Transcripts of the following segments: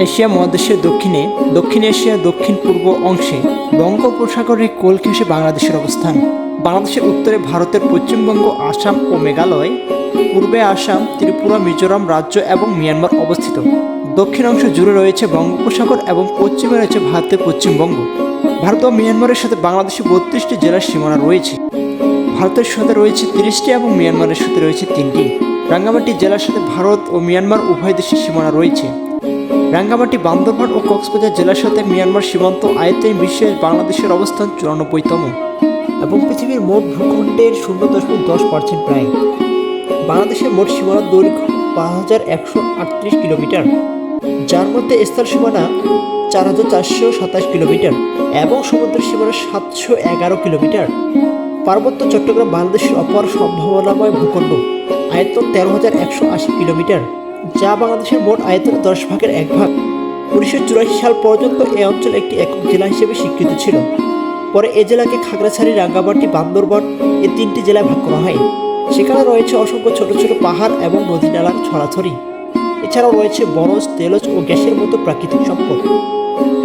Asia মহাদেশের দক্ষিণে দক্ষিণ এশিয়ার দক্ষিণ পূর্ব অংশে বঙ্গোপসাগরের কোল ঘেঁষে বাংলাদেশের অবস্থান। বাংলাদেশের উত্তরে ভারতের পশ্চিমবঙ্গ, আসাম ও মেঘালয়, পূর্বে আসাম, ত্রিপুরা, মিজোরাম রাজ্য এবং মিয়ানমার অবস্থিত। দক্ষিণ অংশ জুড়ে রয়েছে বঙ্গোপসাগর এবং পশ্চিমে রয়েছে ভারতের পশ্চিমবঙ্গ। ভারত ও মিয়ানমারের সাথে বাংলাদেশের 32টি জেলার সীমানা রয়েছে। ভারতের সাথে রয়েছে 30টি এবং মিয়ানমারের সাথে রয়েছে 3টি। রাঙ্গামাটি জেলার সাথে ভারত ও মিয়ানমার উভয় দেশের সীমানা রয়েছে। রাঙ্গামাটি, বান্দরবান ও কক্সবাজার জেলার সাথে মিয়ানমার সীমান্ত আয়তনে বিশ্বে বাংলাদেশের অবস্থান 94তম এবং পৃথিবীর মোট ভূখণ্ডের 0.10% প্রায়। বাংলাদেশের মোট সীমানার দৈর্ঘ্য 5138 কিলোমিটার, যার মধ্যে স্থল সীমানা 4427 কিলোমিটার এবং সমুদ্র সীমানা 711 কিলোমিটার। পার্বত্য চট্টগ্রাম বাংলাদেশের অপর সম্ভাবনাময় ভূখণ্ড, আয়তন 13,180 কিলোমিটার, যা বাংলাদেশের মোট আয়তনের 10 ভাগের 1 ভাগ। 1984 সাল পর্যন্ত এই অঞ্চল একটি একক জেলা হিসেবে স্বীকৃত ছিল। পরে এ জেলাকে খাগড়াছড়ি, রাঙ্গামাটি, বান্দরবান এই 3টি জেলায় ভাগ করা হয়। সেখানে রয়েছে অসংখ্য ছোট ছোট পাহাড় এবং নদী নালার ছড়াছড়ি। এছাড়াও রয়েছে বনজ, তেলজ ও গ্যাসের মতো প্রাকৃতিক সম্পদ।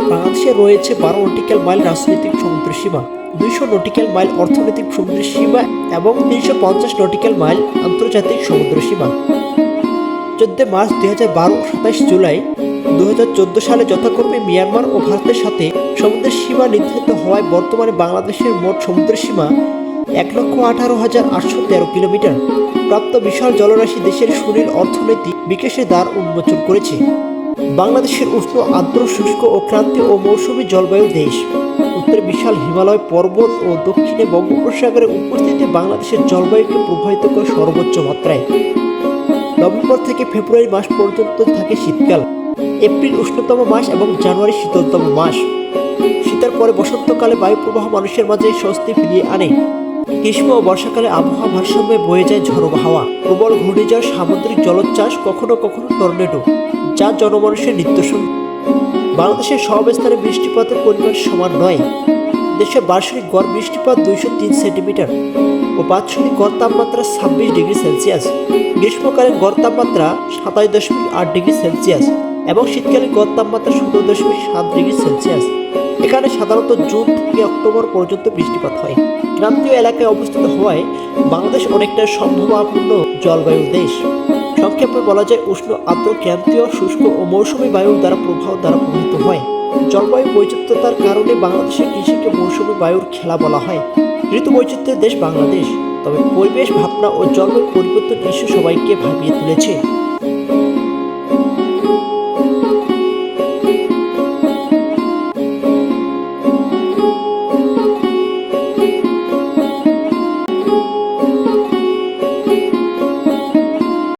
বাংলাদেশে রয়েছে 12 নটিক্যাল মাইল রাজনৈতিক সমুদ্র সীমা, 200 নটিক্যাল মাইল অর্থনৈতিক সমুদ্র সীমা এবং 350 নটিক্যাল মাইল আন্তর্জাতিক সমুদ্র সীমা। 14 মার্চ 2012, 27 জুলাই 2014 সালে যথাক্রমে মিয়ানমার ও ভারতের সাথে সমুদ্রের সীমা নির্ধারিত হওয়ায় বর্তমানে বাংলাদেশের মোট সমুদ্রের সীমা 1,18,813 কিলোমিটার। প্রাপ্ত বিশাল জলরাশি দেশের সুনীল অর্থনৈতিক বিকাশের দ্বার উন্মোচন করেছে। বাংলাদেশের উষ্ণ, আর্দ্র, শুষ্ক ও ক্রান্তীয় ও মৌসুমী জলবায়ু দেশ। উত্তরে বিশাল হিমালয় পর্বত ও দক্ষিণে বঙ্গোপসাগরের উপস্থিতি বাংলাদেশের জলবায়ুকে প্রভাবিত করে সর্বোচ্চ মাত্রায়। নভেম্বর থেকে ফেব্রুয়ারি মাস পর্যন্ত থাকে শীতকাল, এপ্রিল উষ্ণতম মাস এবং জানুয়ারি শীতলতম মাস। শীতের পরে বসন্তকালে বায়ুপ্রবাহ মানুষের মাঝে স্বস্তি ফিরিয়ে আনে। গ্রীষ্ম ও বর্ষাকালে আবহাওয়া ভারসাম্যে বয়ে যায় ঝড়ো হাওয়া, প্রবল ঘূর্ণিঝড়, সামুদ্রিক জলোচ্ছ্বাস, কখনো কখনো টর্নেডো, যা জনমানুষের নিত্যসঙ্গী। বাংলাদেশের সব স্থানে বৃষ্টিপাতের পরিমাণ সমান নয়। দেশের বার্ষিক গড় বৃষ্টিপাত 203 সেন্টিমিটার ও বাৎসরিক গড় তাপমাত্রা 26 ডিগ্রি সেলসিয়াস। গ্রীষ্মকালীন গড় তাপমাত্রা 27.8 ডিগ্রি সেলসিয়াস এবং শীতকালীন গড় তাপমাত্রা 17.7 ডিগ্রি সেলসিয়াস। এখানে সাধারণত জুন থেকে অক্টোবর পর্যন্ত বৃষ্টিপাত হয়। ক্রান্তীয় এলাকায় অবস্থিত হওয়ায় বাংলাদেশ অনেকটা সম্ভাবনাপূর্ণ জলবায়ুর দেশ। সংক্ষেপে বলা যায়, উষ্ণ, আর্দ্র, ক্রান্তীয়, শুষ্ক ও মৌসুমী বায়ুর দ্বারা প্রভাবিত হয়। জলবায়ু বৈচিত্র্যতার কারণে বাংলাদেশের কৃষিকে মৌসুমী বায়ুর খেলা বলা হয়। ঋতু বৈচিত্র্যের দেশ বাংলাদেশ, তবে পরিবেশ, ভাবনা ও জলবায়ু পরিবর্তন ইস্যু সবাইকে ভাবিয়ে তুলেছে।